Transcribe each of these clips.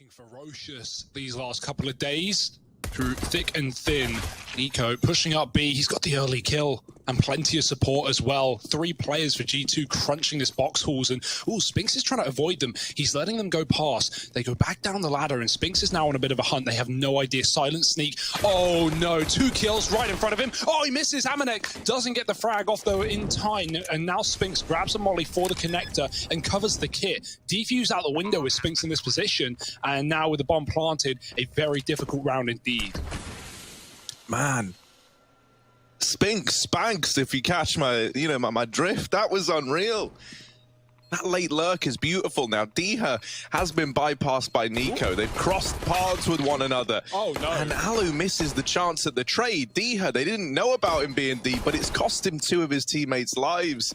Looking ferocious these last couple of days. Through thick and thin, NiKo pushing up B. He's got the early kill and plenty of support as well. 3 players for G2 crunching this box halls, and Spinks is trying to avoid them. He's letting them go past. They go back down the ladder, and Spinks is now on a bit of a hunt. They have no idea. Silent sneak. Oh no, 2 kills right in front of him. Oh, he misses. Amanek doesn't get the frag off though in time, and now Spinks grabs a molly for the connector and covers the kit. Defuse out the window with Spinks in this position, and now with the bomb planted, a very difficult round indeed. Man, Spanks, if you catch my, my drift, that was unreal. That late lurk is beautiful. Now, Diha has been bypassed by NiKo. They've crossed paths with one another. Oh, no. And Alu misses the chance at the trade. Diha, they didn't know about him being deep, but it's cost him 2 of his teammates' lives.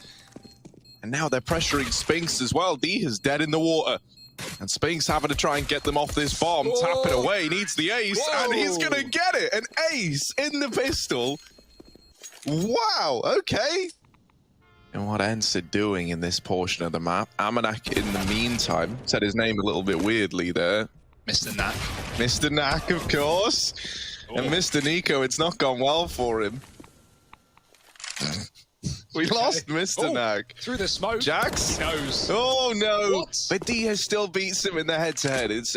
And now they're pressuring Spinks as well. Diha's dead in the water. And Spinks having to try and get them off this bomb. Whoa. Tap it away, needs the ace, Whoa. and he's gonna get it. An ace in the pistol. Wow, okay. And what ENCE are doing in this portion of the map. Amanek, in the meantime, said his name a little bit weirdly there. Mr. Knack. Mr. Knack, of course. Oh. And Mr. NiKo, it's not gone well for him. We lost Mr. Knack. Through the smoke. Jax? He knows. Oh no! What? But Diha still beats him in the head-to-head. This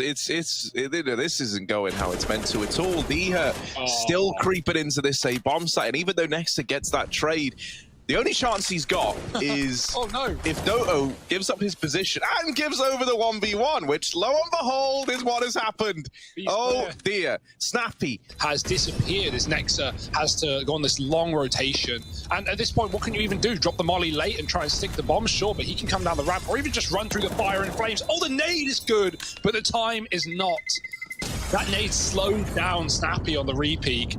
isn't going how it's meant to at all. Diha still creeping into this A bomb site, and even though Nexa gets that trade, the only chance he's got is if Doto gives up his position and gives over the 1v1, which, lo and behold, is what has happened. Dear. Snappy has disappeared. This Nexa has to go on this long rotation. And at this point, what can you even do? Drop the molly late and try and stick the bomb? Sure, but he can come down the ramp or even just run through the fire and flames. Oh, the nade is good, but the time is not. That nade slowed down Snappy on the re-peak.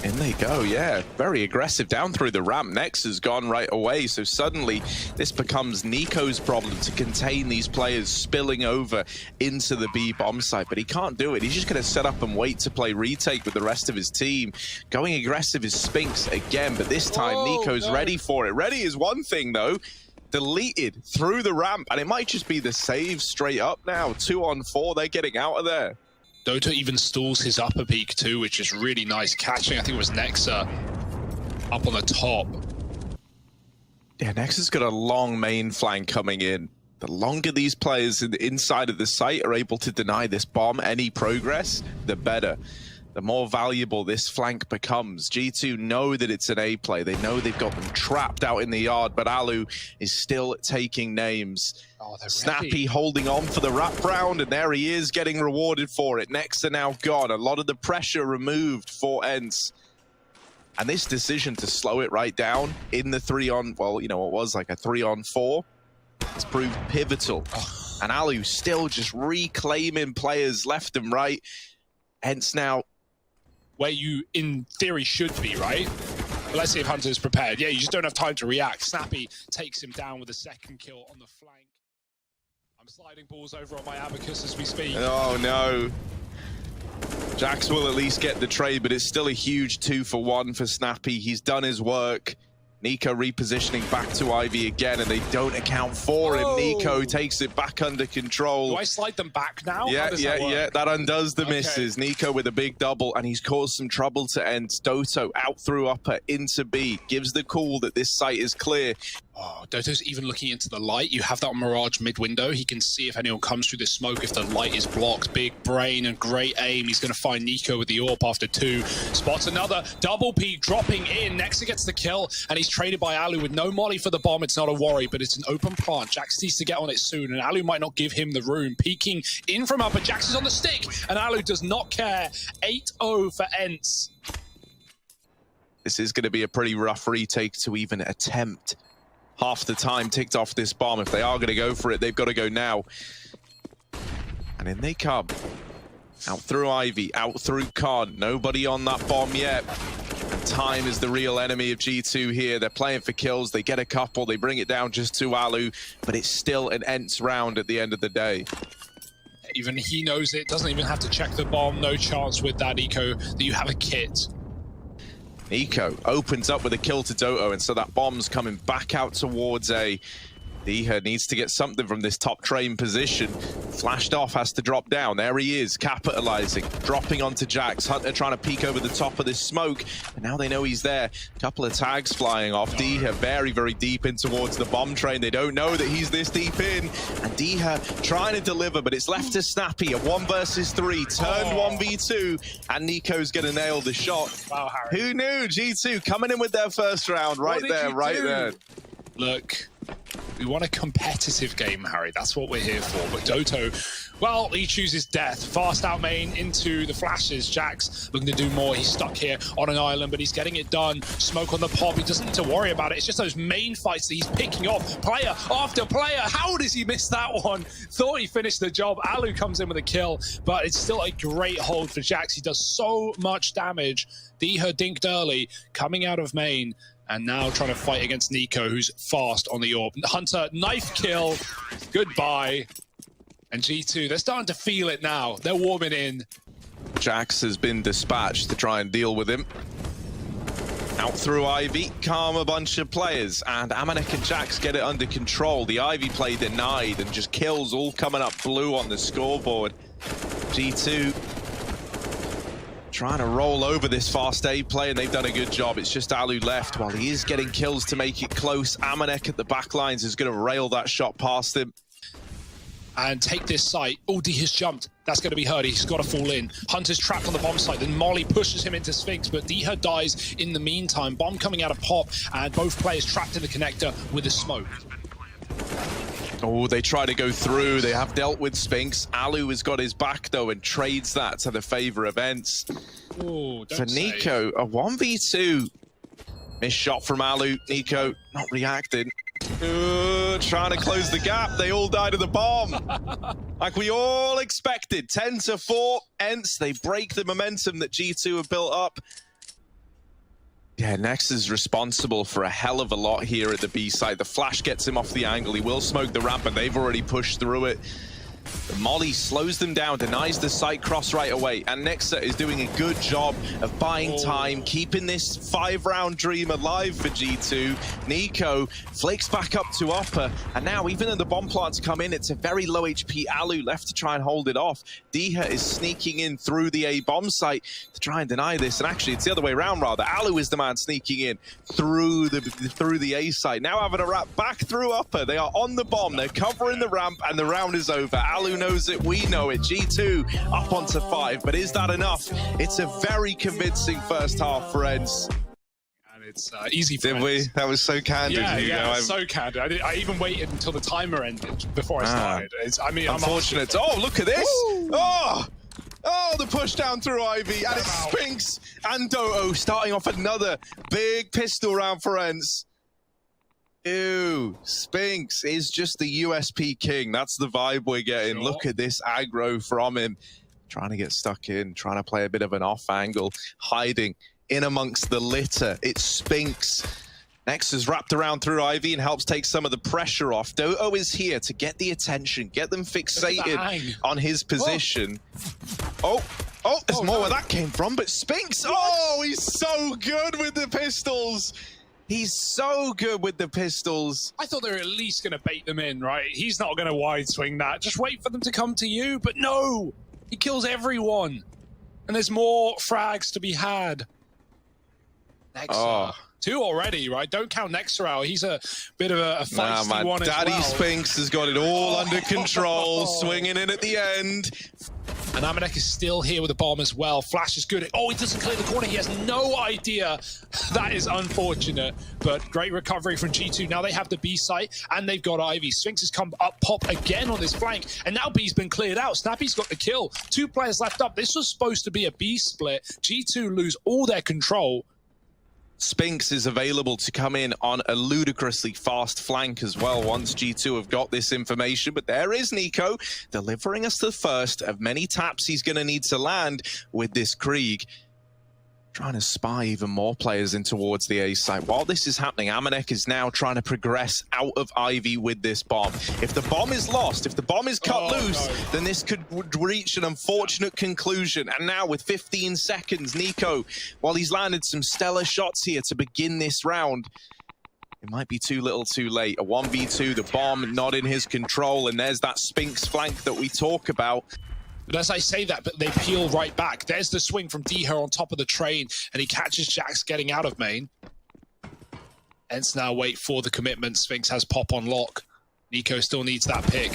In they go, yeah. Very aggressive down through the ramp. Nexa's gone right away, so suddenly this becomes NiKo's problem to contain these players spilling over into the B bomb site, but he can't do it. He's just going to set up and wait to play retake with the rest of his team. Going aggressive is Spinks again, but this time NiKo's ready for it. Ready is one thing, though. Deleted through the ramp, and it might just be the save straight up now. 2 on 4, they're getting out of there. Doto even stalls his upper peak too, which is really nice catching. I think it was Nexa up on the top. Yeah, Nexa's got a long main flank coming in. The longer these players inside of the site are able to deny this bomb any progress, the better. The more valuable this flank becomes. G2 know that it's an A play. They know they've got them trapped out in the yard, but Alu is still taking names. Snappy holding on for the wrap round, and there he is getting rewarded for it. Nexa now gone. A lot of the pressure removed for ENCE. And this decision to slow it right down in the 3-on, well, it was like a 3-on-4, it's proved pivotal. And Alu still just reclaiming players left and right. ENCE now where you, in theory, should be, right? But let's see if Hunter is prepared. Yeah, you just don't have time to react. Snappy takes him down with a 2nd kill on the flank. I'm sliding balls over on my abacus as we speak. Oh, no. Jax will at least get the trade, but it's still a huge 2-for-1 for Snappy. He's done his work. NiKo repositioning back to Ivy again, and they don't account for him. NiKo takes it back under control. Do I slide them back now? Yeah, that undoes the misses. NiKo with a big double, and he's caused some trouble to ENCE. Doto out through upper into B, gives the call that this site is clear. Oh, Doto's even looking into the light. You have that Mirage mid-window. He can see if anyone comes through the smoke, if the light is blocked. Big brain and great aim. He's going to find NiKo with the AWP after 2. Spots another double peak dropping in. Nexa gets the kill, and he's traded by Alu with no molly for the bomb. It's not a worry, but it's an open plant. Jax needs to get on it soon, and Alu might not give him the room. Peeking in from upper. Jax is on the stick, and Alu does not care. 8-0 for ENCE. This is going to be a pretty rough retake to even attempt. Half the time ticked off this bomb. If they are going to go for it, they've got to go now. And in they come. Out through Ivy, out through Khan. Nobody on that bomb yet. And time is the real enemy of G2 here. They're playing for kills. They get a couple. They bring it down just to Alu. But it's still an ENCE round at the end of the day. Even he knows it. Doesn't even have to check the bomb. No chance with that, Eco, that you have a kit. NiKo opens up with a kill to Doto, and so that bomb's coming back out towards A. Diha needs to get something from this top train position. Flashed off, has to drop down. There he is, capitalizing, dropping onto Jax. Hunter trying to peek over the top of this smoke, but now they know he's there. Couple of tags flying off. Diha very, very deep in towards the bomb train. They don't know that he's this deep in. And Diha trying to deliver, but it's left to Snappy. A 1 versus 3, turned 1v2, and Nico's gonna nail the shot. Wow, Harry. Who knew? G2 coming in with their first round right there, right there. Look, we want a competitive game, Harry. That's what we're here for. But Doto, well, he chooses death. Fast out main into the flashes. Jax looking to do more. He's stuck here on an island, but he's getting it done. Smoke on the pop. He doesn't need to worry about it. It's just those main fights that he's picking off. Player after player. How does he miss that one? Thought he finished the job. Alu comes in with a kill, but it's still a great hold for Jax. He does so much damage. Diha dinked early, coming out of main. And now trying to fight against Nico, who's fast on the orb. Hunter, knife kill, goodbye. And G2, they're starting to feel it now. They're warming in. Jax has been dispatched to try and deal with him. Out through Ivy, calm a bunch of players, and Amanek and Jax get it under control. The Ivy play denied, and just kills all coming up blue on the scoreboard. G2 trying to roll over this fast A play, and they've done a good job. It's just Alu left while he is getting kills to make it close. Amanek at the back lines is going to rail that shot past him. And take this site. Oh, D has jumped. That's going to be hurt. He's got to fall in. Hunter's trapped on the bomb site. Then Molly pushes him into Sphinx, but Diha dies in the meantime. Bomb coming out of pop, and both players trapped in the connector with a smoke. Oh, they try to go through. They have dealt with Sphinx. Alu has got his back, though, and trades that to the favor of ENCE. Ooh, For Nico, a 1v2. Missed shot from Alu. Nico not reacting. Trying to close the gap. They all died to the bomb. Like we all expected. 10-4. ENCE, they break the momentum that G2 have built up. Yeah, Nex is responsible for a hell of a lot here at the B side. The flash gets him off the angle. He will smoke the ramp, but they've already pushed through it. The Molly slows them down, denies the site cross right away, and Nexa is doing a good job of buying time, keeping this 5-round dream alive for G2. Nico flicks back up to upper, and now even though the bomb plants come in, it's a very low HP Alu left to try and hold it off. Diha is sneaking in through the A bomb site to try and deny this, and actually it's the other way around rather. Alu is the man sneaking in through the A site. Now having a wrap back through upper. They are on the bomb, they're covering the ramp, and the round is over. Alu knows it, we know it. G2 up onto 5, but is that enough? It's a very convincing first half for ENCE. And it's easy for Did we? That was so candid. Yeah, so candid. I even waited until the timer ended before I started. I mean, unfortunate. Oh, look at this! Oh, the push down through Ivy, and it's Sphinx and Doto starting off another big pistol round for ENCE. Ew, Sphinx is just the USP king. That's the vibe we're getting. Sure. Look at this aggro from him. Trying to get stuck in, trying to play a bit of an off angle, hiding in amongst the litter. It's Sphinx. Nex is wrapped around through Ivy and helps take some of the pressure off. Doto is here to get the attention, get them fixated on his position. Oh, there's more where that came from, but Sphinx, he's so good with the pistols. He's so good with the pistols. I thought they were at least going to bait them in, right? He's not going to wide swing that. Just wait for them to come to you. But no, he kills everyone. And there's more frags to be had. Nexa. 2 already, right? Don't count Nexa out. He's a bit of a feisty one as well. Daddy Sphinx has got it all under control, swinging in at the end. And Amanek is still here with the bomb as well. Flash is good. Oh, he doesn't clear the corner. He has no idea. That is unfortunate, but great recovery from G2. Now they have the B site, and they've got Ivy. Sphinx has come up pop again on this flank, and now B's been cleared out. Snappy's got the kill. 2 players left up. This was supposed to be a B split. G2 lose all their control. Sphinx is available to come in on a ludicrously fast flank as well once G2 have got this information. But there is Nico delivering us the first of many taps he's going to need to land with this Krieg. Trying to spy even more players in towards the A site. While this is happening, Amanek is now trying to progress out of Ivy with this bomb. If the bomb is lost, if the bomb is cut loose, then this could reach an unfortunate conclusion. And now with 15 seconds, Nico, while he's landed some stellar shots here to begin this round, it might be too little too late. A 1v2, the bomb not in his control, and there's that Spinks flank that we talk about. But as I say that, but they peel right back. There's the swing from Diha on top of the train, and he catches Jax getting out of main. ENCE now wait for the commitment. Spinks has pop on lock. Nico still needs that pick.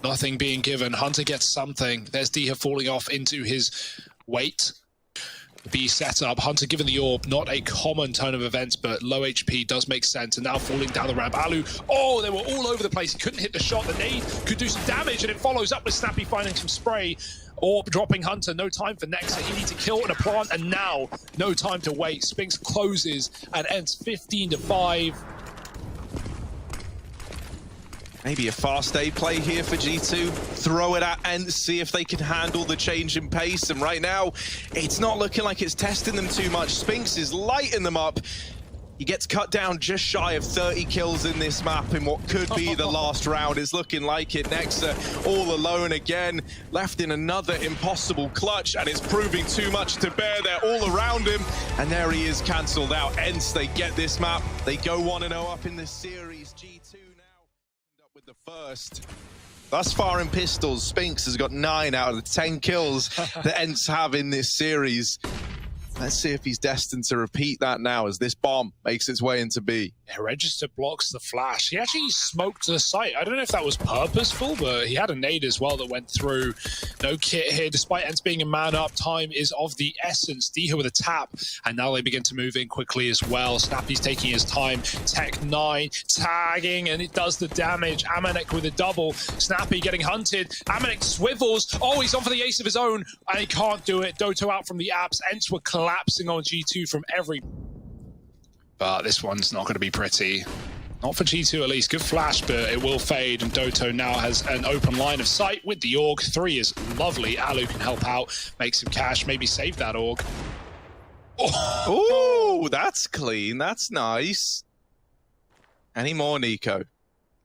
Nothing being given. Hunter gets something. There's Diha falling off into his weight. B setup. Hunter given the orb. Not a common turn of events, but low HP does make sense. And now falling down the ramp. Alu, oh, they were all over the place. He couldn't hit the shot. The nade could do some damage, and it follows up with Snappy finding some spray. Orb dropping Hunter. No time for Nexa. He needs to kill and a plant, and now no time to wait. Spinks closes and ends 15-5. Maybe a fast A play here for G2. Throw it at ENCE, see if they can handle the change in pace. And right now, it's not looking like it's testing them too much. Spinks is lighting them up. He gets cut down just shy of 30 kills in this map in what could be the last round. It's looking like it. Nexa all alone again, left in another impossible clutch, and it's proving too much to bear. They're all around him, and there he is, cancelled out. ENCE, they get this map. They go 1-0 up in this series. G2 now with the first. Thus far in pistols, Spinks has got 9 out of the 10 kills that ENCE have in this series. Let's see if he's destined to repeat that now as this bomb makes its way into B. Yeah, Register blocks the flash. He actually smoked the site. I don't know if that was purposeful, but he had a nade as well that went through. No kit here, despite ENCE being a man up. Time is of the essence. Diha with a tap, and now they begin to move in quickly as well. Snappy's taking his time. Tech 9 tagging, and it does the damage. Amanek with a double. Snappy getting hunted. Amanek swivels. Oh, he's on for the ace of his own, and he can't do it. Doto out from the apps. ENCE were collapsing on G2 from every... But this one's not going to be pretty. Not for G2 at least. Good flash, but it will fade. And Doto now has an open line of sight with the Org. 3 is lovely. Alu can help out, make some cash, maybe save that Org. Oh, that's clean. That's nice. Any more, Nico?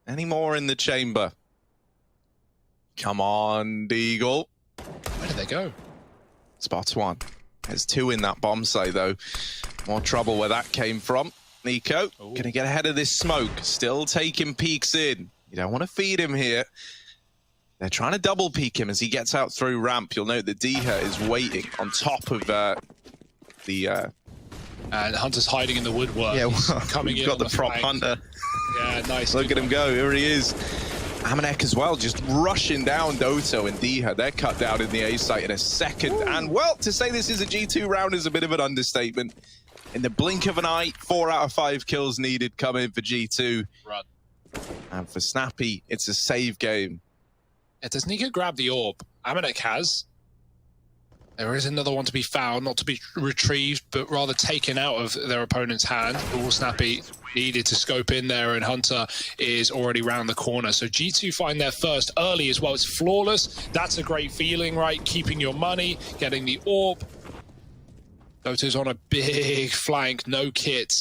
Any more in the chamber? Come on, Deagle. Where did they go? Spots 1. There's 2 in that bomb site, though. More trouble where that came from. Nico, gonna get ahead of this smoke. Still taking peeks in. You don't want to feed him here. They're trying to double peek him as he gets out through ramp. You'll note that Diha is waiting on top of and Hunter's hiding in the woodwork. Yeah, well, coming in. Got the prop flank. Hunter. Yeah, nice. Look at him go. Here he is. Amanek as well, just rushing down Doto and Diha. They're cut down in the A site in a second. Ooh. And, well, to say this is a G2 round is a bit of an understatement. In the blink of an eye, 4 out of 5 kills needed coming for G2. Run. And for Snappy, it's a save game. Yeah, does Nico grab the orb? Amanek has. There is another one to be found, not to be retrieved, but rather taken out of their opponent's hand. All Snappy needed to scope in there, and Hunter is already round the corner. So G2 find their first early as well. It's flawless. That's a great feeling, right? Keeping your money, getting the orb. Doto's on a big flank, no kit.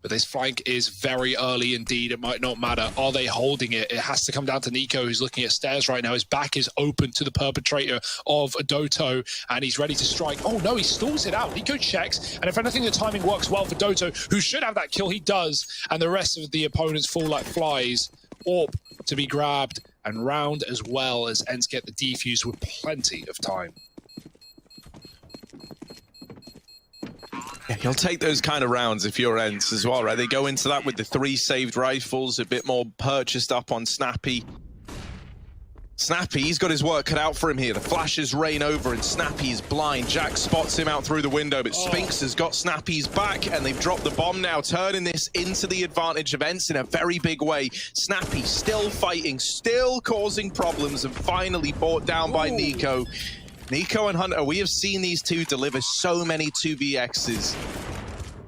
But this flank is very early indeed. It might not matter. Are they holding it? It has to come down to Nico, who's looking at stairs right now. His back is open to the perpetrator of Doto, and he's ready to strike. Oh no, he stalls it out. Nico checks, and if anything, the timing works well for Doto, who should have that kill. He does, and the rest of the opponents fall like flies. Orb to be grabbed, and round as well as ENCE get the defuse with plenty of time. Yeah, you'll take those kind of rounds if you're ENCE as well, right? They go into that with the 3 saved rifles, a bit more purchased up on Snappy. Snappy, he's got his work cut out for him here. The flashes rain over and Snappy is blind. Jack spots him out through the window, but Spinks has got Snappy's back and they've dropped the bomb now, turning this into the advantage of ENCE in a very big way. Snappy still fighting, still causing problems, and finally brought down by Nico. Nico and Hunter, we have seen these two deliver so many 2vx's.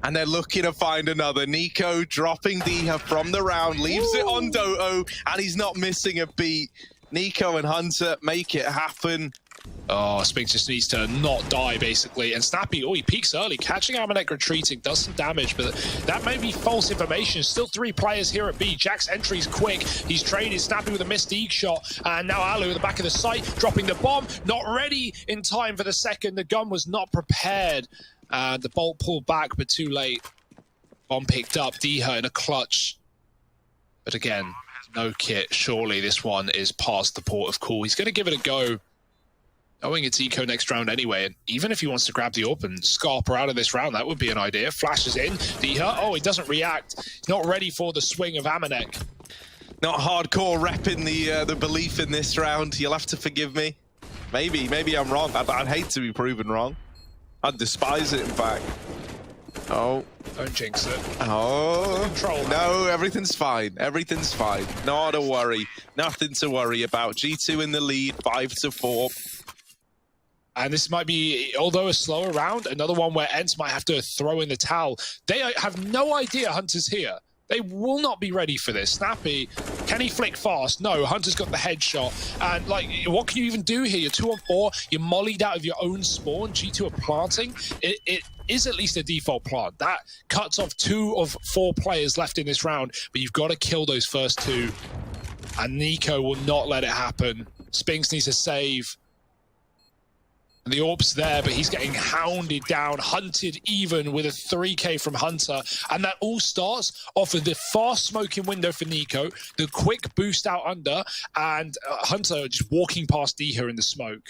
And they're looking to find another. Nico dropping Diha from the round, leaves it on Doto, and he's not missing a beat. Nico and Hunter make it happen. Oh, Spinks just needs to not die, basically. And Snappy, oh, he peeks early, catching Amanek retreating, does some damage, but that may be false information. Still 3 players here at B. Jack's entry's quick. He's traded Snappy with a missed Eeg shot, and now Alu at the back of the site, dropping the bomb. Not ready in time for the second. The gun was not prepared. The bolt pulled back, but too late. Bomb picked up, Diha in a clutch. But again, no kit. Surely this one is past the port of call. He's going to give it a go, knowing it's eco next round anyway. And even if he wants to grab the AWP and scarp her out of this round, that would be an idea. Flashes in, Diha. Oh, he doesn't react. He's not ready for the swing of Amanek. Not hardcore repping the belief in this round. You'll have to forgive me. Maybe I'm wrong. I'd hate to be proven wrong. I'd despise it, in fact. Oh. Don't jinx it. Oh. Control. No, everything's fine. Everything's fine. Not a worry. Nothing to worry about. G2 in the lead, 5-4. And this might be, although a slower round, another one where ENCE might have to throw in the towel. They have no idea Hunter's here. They will not be ready for this. Snappy, can he flick fast? No, Hunter's got the headshot. And, like, what can you even do here? You're 2-on-4. You're mollied out of your own spawn. G2 are planting. It is at least a default plant. That cuts off 2 of 4 players left in this round, but you've got to kill those first 2. And Nico will not let it happen. Spinks needs to save. And the AWP's there, but he's getting hounded down, hunted even with a 3K from Hunter. And that all starts off of the fast smoking window for Nico, the quick boost out under, and Hunter just walking past Diha in the smoke.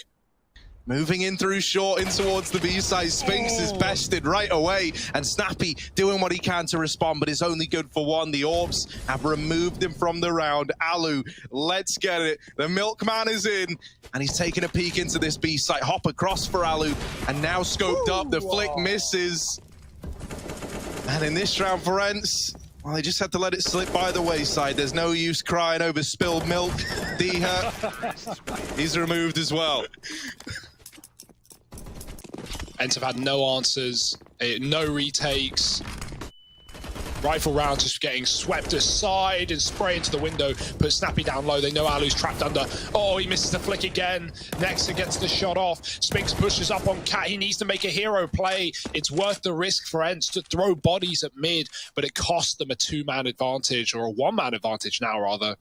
Moving in through short, in towards the B side. Spinks is bested right away, and Snappy doing what he can to respond, but is only good for one. The AWPs have removed him from the round. Alu, let's get it. The Milkman is in, and he's taking a peek into this B site. Hop across for Alu, and now scoped up. The flick misses. And in this round for ENCE, well, they just had to let it slip by the wayside. There's no use crying over spilled milk. Diha, he's removed as well. ENCE have had no answers, no retakes. Rifle rounds just getting swept aside and spray into the window. Put Snappy down low. They know Alu's trapped under. Oh, he misses the flick again. Nexa gets the shot off. Spinks pushes up on Cat. He needs to make a hero play. It's worth the risk for ENCE to throw bodies at mid, but it costs them a 2-man advantage, or a 1-man advantage now, rather.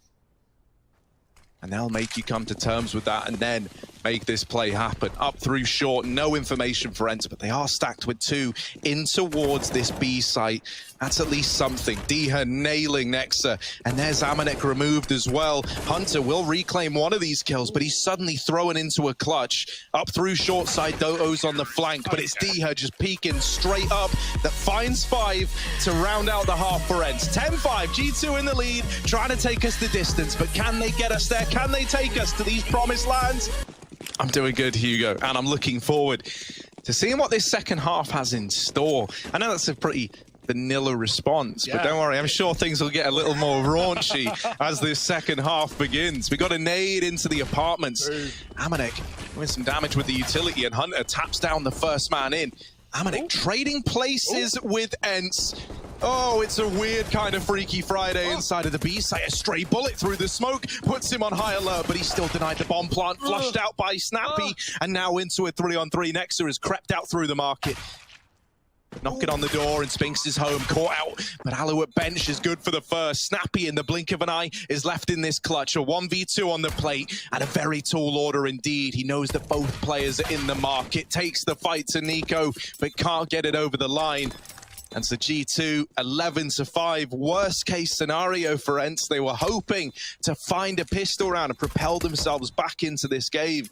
And they'll make you come to terms with that and then make this play happen. Up through short, no information for ENCE, but they are stacked with 2 in towards this B site. That's at least something. Diha nailing Nexa, and there's Amanek removed as well. Hunter will reclaim one of these kills, but he's suddenly thrown into a clutch. Up through short side, Doto's on the flank, but it's Diha just peeking straight up that finds 5 to round out the half for ENCE. 10-5, G2 in the lead, trying to take us the distance, but can they get us there? Can they take us to these promised lands? I'm doing good, Hugo, and I'm looking forward to seeing what this second half has in store. I know that's a pretty vanilla response, but don't worry, I'm sure things will get a little more raunchy as this second half begins. We got a nade into the apartments. Amanek doing some damage with the utility, and Hunter taps down the first man in. Amanek trading places with ENCE. Oh, it's a weird kind of Freaky Friday inside of the B site. A stray bullet through the smoke puts him on high alert, but he's still denied the bomb plant. Flushed out by Snappy, and now into a 3-on-3. Nexa has crept out through the market. Knocking on the door, and Spinks is home, caught out, but Alu at bench is good for the first. Snappy, in the blink of an eye, is left in this clutch. A 1v2 on the plate, and a very tall order indeed. He knows that both players are in the market, takes the fight to Nico, but can't get it over the line. And so G2, 11-5, worst case scenario for ENCE. They were hoping to find a pistol round and propel themselves back into this game.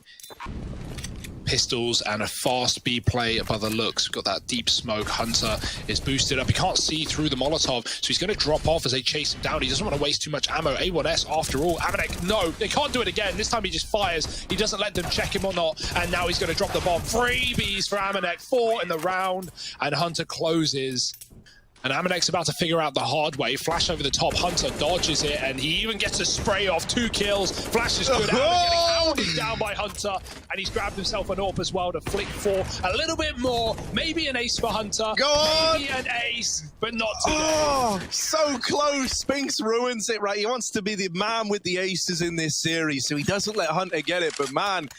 Pistols and a fast B play by the looks. We've got that deep smoke. Hunter is boosted up. He can't see through the Molotov, so he's going to drop off as they chase him down. He doesn't want to waste too much ammo. A1S after all. Amanek, no, they can't do it again. This time he just fires. He doesn't let them check him or not, and now he's going to drop the bomb. Freebies for Amanek, 4 in the round, and Hunter closes. And Amanek's about to figure out the hard way. Flash over the top. Hunter dodges it, and he even gets a spray off. 2 kills. Flash is good. Amanek getting hounded down by Hunter, and he's grabbed himself an AWP as well to flick for a little bit more. Maybe an ace for Hunter. Go on! Maybe an ace, but not today. Oh, so close. Spinks ruins it, right? He wants to be the man with the aces in this series, so he doesn't let Hunter get it, but man,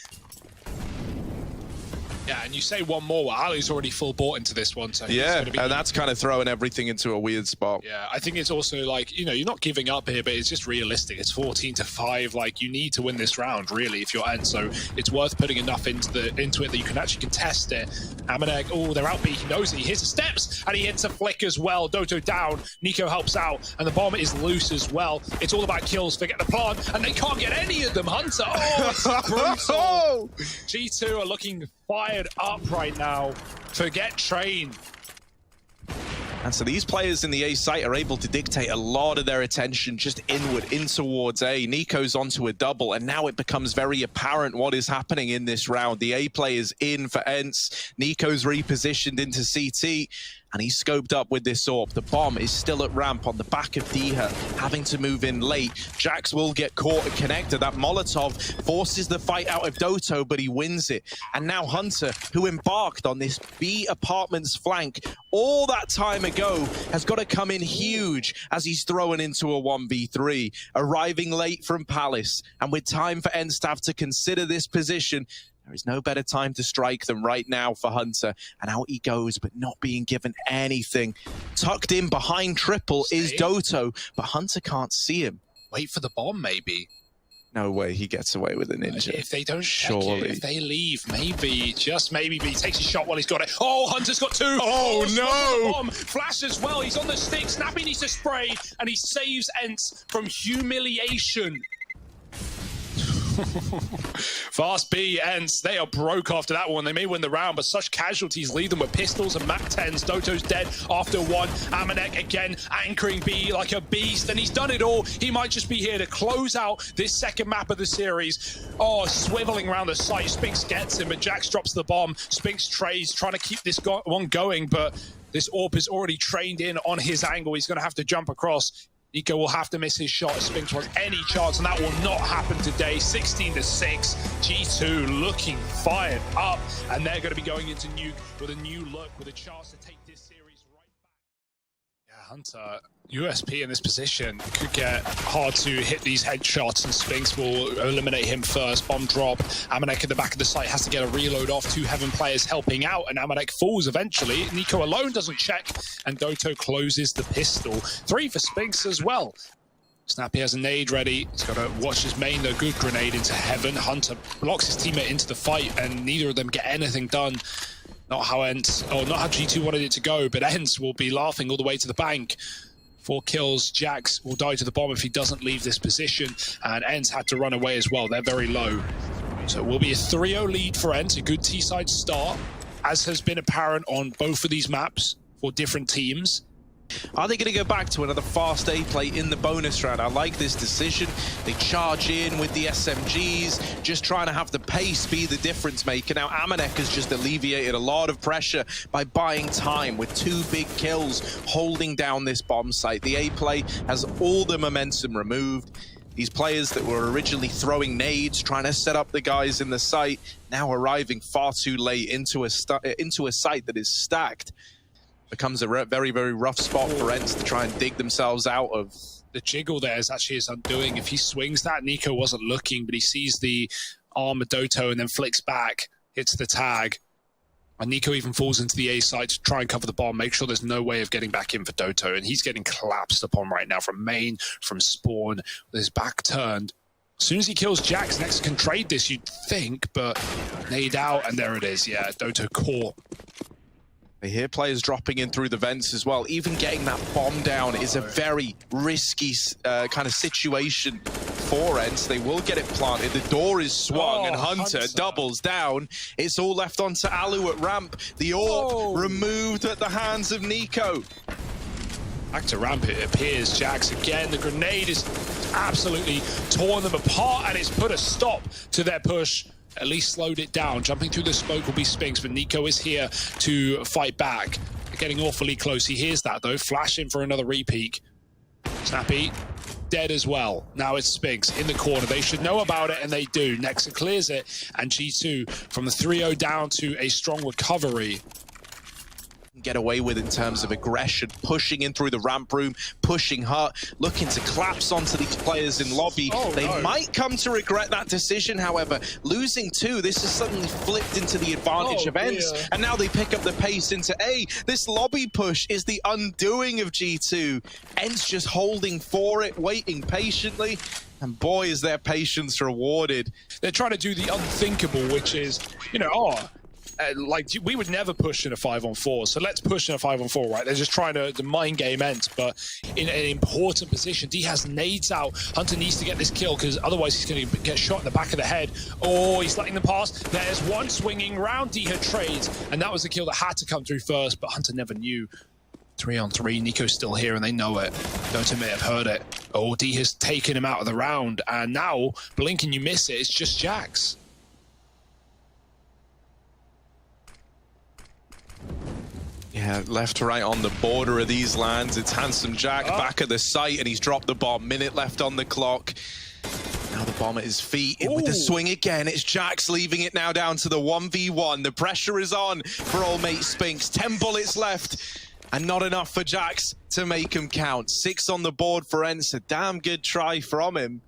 Yeah, and you say one more, well, Ali's already full bought into this one. So yeah, and that's kind of throwing everything into a weird spot. Yeah, I think it's also like, you know, you're not giving up here, but it's just realistic. It's 14-5. Like, you need to win this round, really, if you're ENCE. So it's worth putting enough into it that you can actually contest it. Amanek, oh, they're out B. He knows it. He hits the steps, and he hits a flick as well. Doto down. Nico helps out, and the bomb is loose as well. It's all about kills. Forget the plant, and they can't get any of them. Hunter, oh, it's brutal. G2 are looking fired up right now. Forget Train. And so these players in the A site are able to dictate a lot of their attention just inward, in towards A. Nico's onto a double, and now it becomes very apparent what is happening in this round. The A play is in for ENCE. Nico's repositioned into CT, and he's scoped up with this AWP. The bomb is still at ramp on the back of Diha, having to move in late. Jax will get caught and connected. That Molotov forces the fight out of Doto, but he wins it. And now Hunter, who embarked on this B apartments flank all that time ago, has got to come in huge as he's thrown into a 1v3, arriving late from Palace. And with time for ENCE to have to consider this position, there is no better time to strike than right now for Hunter. And out he goes, but not being given anything. Tucked in behind triple is Doto, but Hunter can't see him. Wait for the bomb, maybe. No way he gets away with a ninja. If they don't check it, if they leave, maybe, just maybe, but he takes a shot while he's got it. Oh, Hunter's got two. Oh, no. Bomb. Flash as well. He's on the stick. Snappy needs to spray, and he saves ENCE from humiliation. Fast B, ENCE, they are broke after that one. They may win the round, but such casualties leave them with pistols and MAC-10s. Doto's dead after one. Amanek again anchoring B like a beast, and he's done it all. He might just be here to close out this second map of the series. Oh, swiveling around the site. Spinks gets him, but Jax drops the bomb. Spinks trays, trying to keep this one going, but this AWP is already trained in on his angle. He's going to have to jump across. Nico will have to miss his shot if Spinks wants any chance, and that will not happen today. 16-6, G2 looking fired up, and they're going to be going into Nuke with a new look, with a chance to take this series right back. Yeah, Hunter, USP in this position could get hard to hit these headshots, and Spinks will eliminate him first. Bomb drop. Amanek at the back of the site has to get a reload off. Two Heaven players helping out, and Amanek falls eventually. Nico alone doesn't check, and Doto closes the pistol. 3 for Spinks as well. Snappy has a nade ready. He's got to watch his main, though. Good grenade into Heaven. Hunter blocks his teammate into the fight, and neither of them get anything done. Not how ENCE, or not how G2 wanted it to go, but ENCE will be laughing all the way to the bank. 4 kills. Jax will die to the bomb if he doesn't leave this position, and ENCE had to run away as well. They're very low. So it will be a 3-0 lead for ENCE, a good T-side start, as has been apparent on both of these maps for different teams. Are they going to go back to another fast A play in the bonus round? I like this decision. They charge in with the SMGs, just trying to have the pace be the difference maker. Now, Amanek has just alleviated a lot of pressure by buying time with 2 big kills, holding down this bomb site. The A play has all the momentum removed. These players that were originally throwing nades, trying to set up the guys in the site, now arriving far too late into a site that is stacked. Becomes a very, very rough spot for ENCE to try and dig themselves out of. The jiggle there is actually his undoing. If he swings that, Nico wasn't looking, but he sees the arm of Doto and then flicks back, hits the tag. And Nico even falls into the A side to try and cover the bomb, make sure there's no way of getting back in for Doto. And he's getting collapsed upon right now from main, from spawn, with his back turned. As soon as he kills Jax, Next can trade this, you'd think, but nade out, and there it is. Yeah, Doto caught. They hear players dropping in through the vents as well. Even getting that bomb down is a very risky kind of situation for ENCE. They will get it planted. The door is swung, and Hunter doubles down. It's all left onto Alu at ramp. The AWP removed at the hands of Nico. Back to ramp, it appears. Jax again. The grenade is absolutely torn them apart, and it's put a stop to their push. At least slowed it down. Jumping through the smoke will be Spinks, but Nico is here to fight back. They're getting awfully close. He hears that, though. Flashing for another repeat. Snappy, dead as well. Now it's Spinks in the corner. They should know about it, and they do. Nexa clears it, and G2 from the 3-0 down to a strong recovery. get away with in terms of aggression, pushing in through the ramp room, pushing Hut, looking to collapse onto these players in lobby. They might come to regret that decision, however. Losing 2, this has suddenly flipped into the advantage of ENCE, and now they pick up the pace into A. This lobby push is the undoing of G2. ENCE just holding for it, waiting patiently, and boy, is their patience rewarded. They're trying to do the unthinkable, which is, you know, like, we would never push in a 5-on-4, so let's push in a 5-on-4, right? They're just trying to mind game ENCE, but in an important position. D has nades out. Hunter needs to get this kill, because otherwise he's going to get shot in the back of the head. Oh, he's letting them pass. There's one swinging round. D had trades, and that was the kill that had to come through first, but Hunter never knew. 3-on-3, Nico's still here, and they know it. Dota may have heard it. Oh, D has taken him out of the round, and now, blink and you miss it, it's just Jax. Yeah, left to right on the border of these lands. It's Handsome Jack back at the site, and he's dropped the bomb. Minute left on the clock. Now the bomb at his feet. With the swing again. It's Jax leaving it now down to the 1v1. The pressure is on for old mate Spinks. 10 bullets left, and not enough for Jax to make him count. 6 on the board for ENCE. A damn good try from him.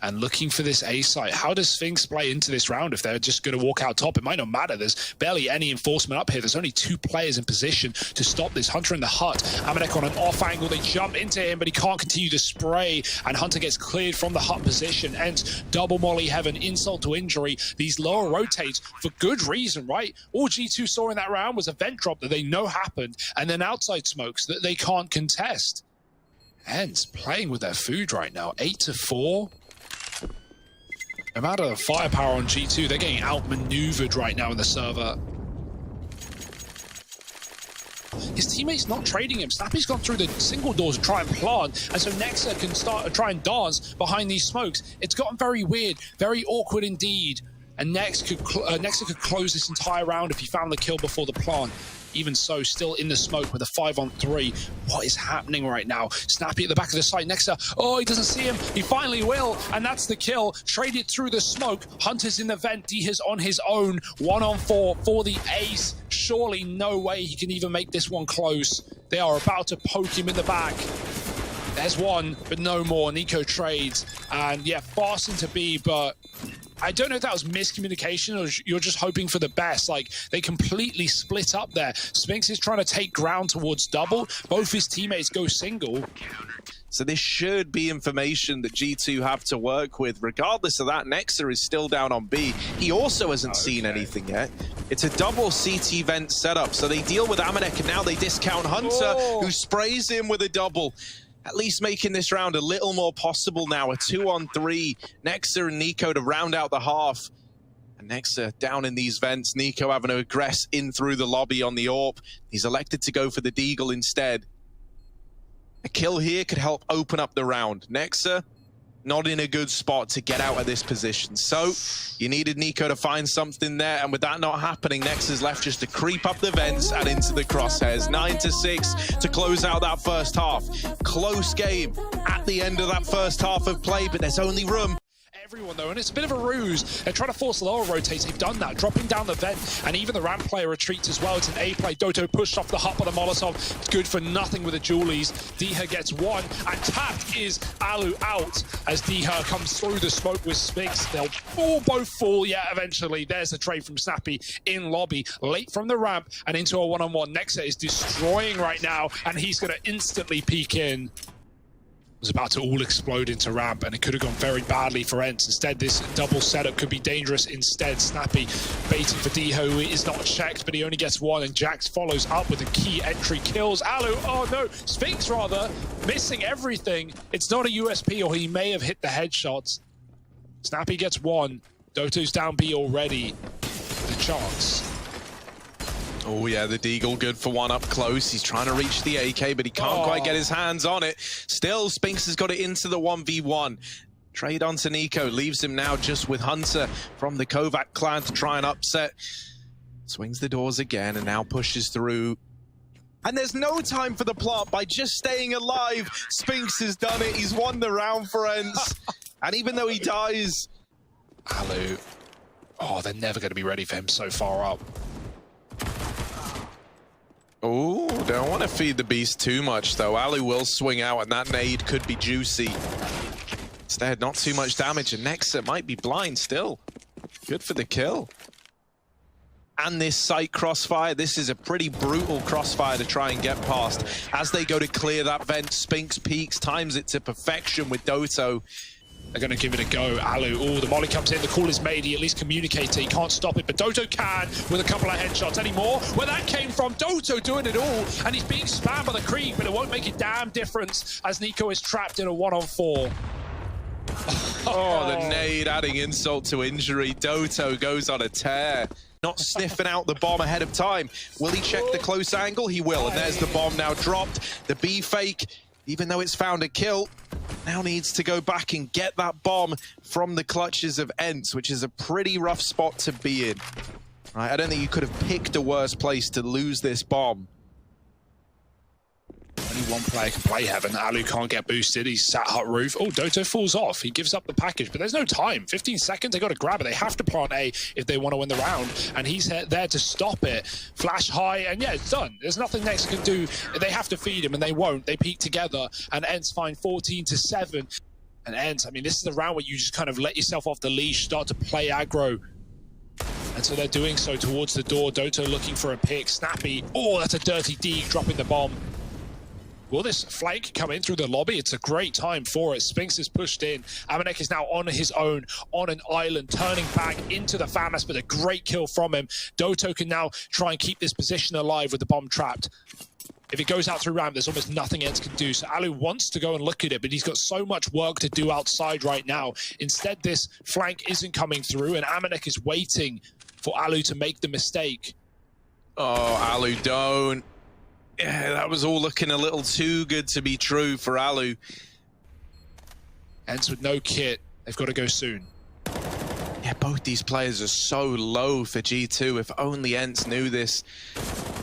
And looking for this A site. How does Sphinx play into this round if they're just going to walk out top? It might not matter. There's barely any enforcement up here. There's only 2 players in position to stop this. Hunter in the hut. Amanek on an off angle. They jump into him, but he can't continue to spray. And Hunter gets cleared from the hut position. And double molly heaven, insult to injury. These lower rotates for good reason, right? All G2 saw in that round was a vent drop that they know happened, and then outside smokes that they can't contest. ENCE playing with their food right now. 8-4. Amount of firepower on G2, they're getting outmaneuvered right now in the server. His teammates not trading him. Snappy's gone through the single doors to try and plant, and so Nexa can start to try and dance behind these smokes. It's gotten very weird, very awkward indeed. And Nexa could close this entire round if he found the kill before the plant. Even so, still in the smoke with a 5-on-3. What is happening right now? Snappy at the back of the site. Nexa, oh, he doesn't see him. He finally will, and that's the kill. Traded through the smoke. Hunter's in the vent. D is on his own. 1-on-4 for the ace. Surely no way he can even make this one close. They are about to poke him in the back. There's one, but no more. Nico trades, and yeah, fast into B, but I don't know if that was miscommunication or you're just hoping for the best. Like, they completely split up there. Spinks is trying to take ground towards double. Both his teammates go single. So this should be information that G2 have to work with. Regardless of that, Nexa is still down on B. He also hasn't seen anything yet. It's a double CT vent setup, so they deal with Amanek, and now they discount Hunter, who sprays him with a double. At least making this round a little more possible now. A 2-on-3. Nexa and Nico to round out the half. And Nexa down in these vents. Nico having to aggress in through the lobby on the AWP. He's elected to go for the Deagle instead. A kill here could help open up the round. Nexa not in a good spot to get out of this position. So you needed Nico to find something there, and with that not happening, Nexa's left just to creep up the vents and into the crosshairs. 9-6 to close out that first half. Close game at the end of that first half of play, but there's only room. Everyone though, and it's a bit of a ruse. They're trying to force lower rotates. They've done that, dropping down the vent, and even the ramp player retreats as well. It's an A play. Doto pushed off the hut by the Molotov. It's good for nothing with the Julies. Diha gets one, and tapped is Alu out as Diha comes through the smoke with Spinks. They'll both fall. Yeah, eventually. There's the trade from Snappy in lobby, late from the ramp and into a 1-on-1. Nexa is destroying right now, and he's going to instantly peek in. Was about to all explode into ramp, and it could have gone very badly for ENCE. Instead, this double setup could be dangerous. Instead, Snappy baiting for Diho, who is not checked, but he only gets one, and Jax follows up with a key entry, kills Alu. Oh no, Spinks rather, missing everything. It's not a USP, or he may have hit the headshots. Snappy gets one. Doto's down B already. The chance. Oh yeah, the Deagle good for one up close. He's trying to reach the AK, but he can't quite get his hands on it. Still, Spinks has got it into the 1v1. Trade onto Nico, leaves him now just with Hunter from the Kovac clan to try and upset. Swings the doors again and now pushes through. And there's no time for the plant. By just staying alive, Spinks has done it. He's won the round for ENCE. And even though he dies... Alu. Oh, they're never going to be ready for him so far up. Oh, don't want to feed the beast too much, though. Alu will swing out, and that nade could be juicy. Instead, not too much damage, and Nexa might be blind still. Good for the kill. And this site crossfire, this is a pretty brutal crossfire to try and get past. As they go to clear that vent, Spinks peaks, times it to perfection with Doto. They're going to give it a go. Alu, oh, the molly comes in, the call is made, he at least communicates it, he can't stop it, but Doto can with a couple of headshots. Any more? Where that came from, Doto doing it all, and he's being spammed by the creep, but it won't make a damn difference as Nico is trapped in a 1-on-4. Oh, the nade adding insult to injury. Doto goes on a tear. Not sniffing out the bomb ahead of time. Will he check the close angle? He will, and there's the bomb now dropped. The B fake, even though it's found a kill, now needs to go back and get that bomb from the clutches of ENCE, which is a pretty rough spot to be in. Right, I don't think you could have picked a worse place to lose this bomb. Only one player can play Heaven. Alu can't get boosted. He's sat hut roof. Oh, Doto falls off. He gives up the package, but there's no time. 15 seconds, they got to grab it. They have to plant A if they want to win the round, and he's there to stop it. Flash high, and yeah, it's done. There's nothing Nexa can do. They have to feed him, and they won't. They peak together, and ENCE find 14-7. And ENCE, I mean, this is the round where you just kind of let yourself off the leash, start to play aggro. And so they're doing so towards the door. Doto looking for a pick. Snappy. Oh, that's a dirty D, dropping the bomb. Will this flank come in through the lobby? It's a great time for it. Spinks is pushed in. Amanek is now on his own, on an island, turning back into the FAMAS, but a great kill from him. Doto can now try and keep this position alive with the bomb trapped. If it goes out through ramp, there's almost nothing ENCE can do. So Alu wants to go and look at it, but he's got so much work to do outside right now. Instead, this flank isn't coming through, and Amanek is waiting for Alu to make the mistake. Oh, Alu, don't. Yeah, that was all looking a little too good to be true for Alu. ENCE with no kit. They've got to go soon. Yeah, both these players are so low for G2. If only ENCE knew this.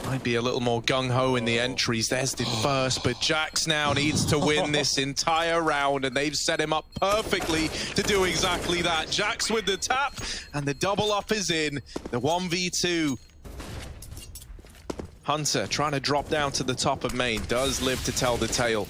Might be a little more gung-ho in the entries. There's the first, but Jax now needs to win this entire round, and they've set him up perfectly to do exactly that. Jax with the tap, and the double up is in. The 1v2. Hunter trying to drop down to the top of main, does live to tell the tale.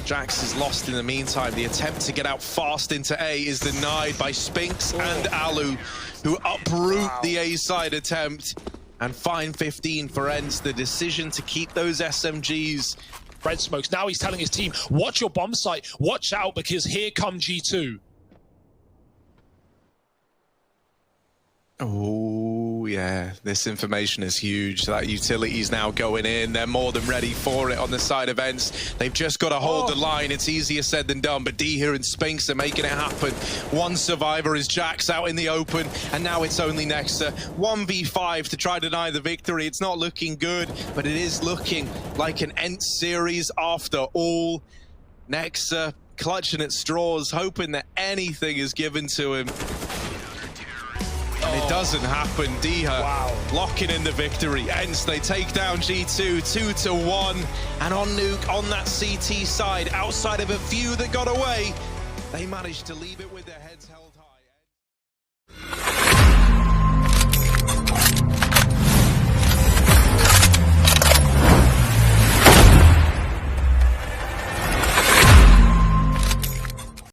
Jax is lost in the meantime. The attempt to get out fast into A is denied by Spinks and Alu, who uproot the A side attempt. And fine 15 for ENCE. The decision to keep those SMGs. Red smokes. Now he's telling his team, watch your bomb site, watch out, because here come G2. Oh, yeah, this information is huge. That utility's now going in. They're more than ready for it on the side of ENCE. They've just got to hold the line. It's easier said than done, but D here and Spinks are making it happen. One survivor is Jax out in the open, and now it's only Nexa. 1v5 to try to deny the victory. It's not looking good, but it is looking like an ENCE series after all. Nexa clutching at straws, hoping that anything is given to him. It doesn't happen. Diha locking in the victory. ENCE, they take down G2 2-1. And on Nuke, on that CT side, outside of a few that got away, they managed to leave it with their head.